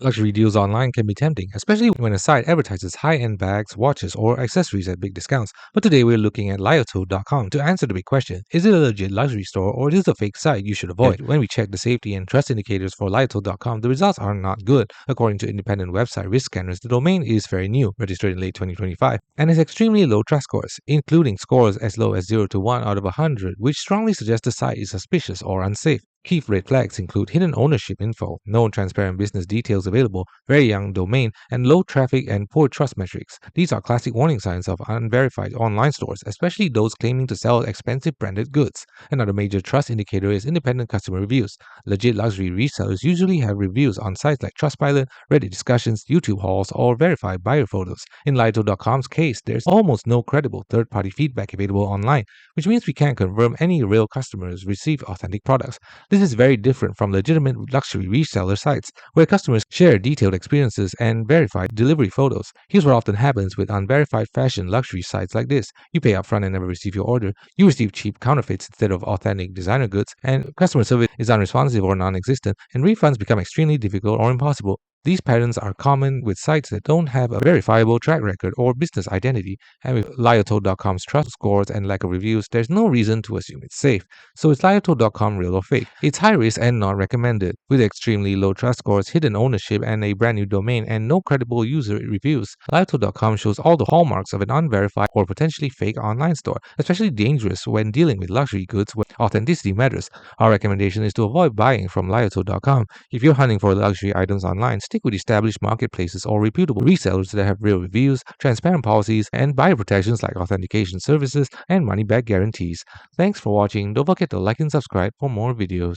Luxury deals online can be tempting, especially when a site advertises high-end bags, watches, or accessories at big discounts. But today we're looking at howtothomas.com to answer the big question: is it a legit luxury store or is it a fake site you should avoid? When we check the safety and trust indicators for howtothomas.com, the results are not good. According to independent website risk scanners, the domain is very new, registered in late 2025, and has extremely low trust scores, including scores as low as 0 to 1 out of 100, which strongly suggests the site is suspicious or unsafe. Key red flags include hidden ownership info, no transparent business details available, very young domain, and low traffic and poor trust metrics. These are classic warning signs of unverified online stores, especially those claiming to sell expensive branded goods. Another major trust indicator is independent customer reviews. Legit luxury resellers usually have reviews on sites like Trustpilot, Reddit discussions, YouTube hauls, or verified buyer photos. In howtothomas.com's case, there's almost no credible third-party feedback available online, which means we can't confirm any real customers receive authentic products. This is very different from legitimate luxury reseller sites, where customers share detailed experiences and verified delivery photos. Here's what often happens with unverified fashion luxury sites like this: you pay upfront and never receive your order, you receive cheap counterfeits instead of authentic designer goods, and customer service is unresponsive or non existent, and refunds become extremely difficult or impossible. These patterns are common with sites that don't have a verifiable track record or business identity, and with howtothomas.com's trust scores and lack of reviews, there's no reason to assume it's safe. So is howtothomas.com real or fake? It's high risk and not recommended. With extremely low trust scores, hidden ownership, and a brand new domain and no credible user reviews, howtothomas.com shows all the hallmarks of an unverified or potentially fake online store, especially dangerous when dealing with luxury goods where authenticity matters. Our recommendation is to avoid buying from howtothomas.com. If you're hunting for luxury items online, stick with established marketplaces or reputable resellers that have real reviews, transparent policies, and buyer protections like authentication services and money-back guarantees. Thanks for watching. Don't forget to like and subscribe for more videos.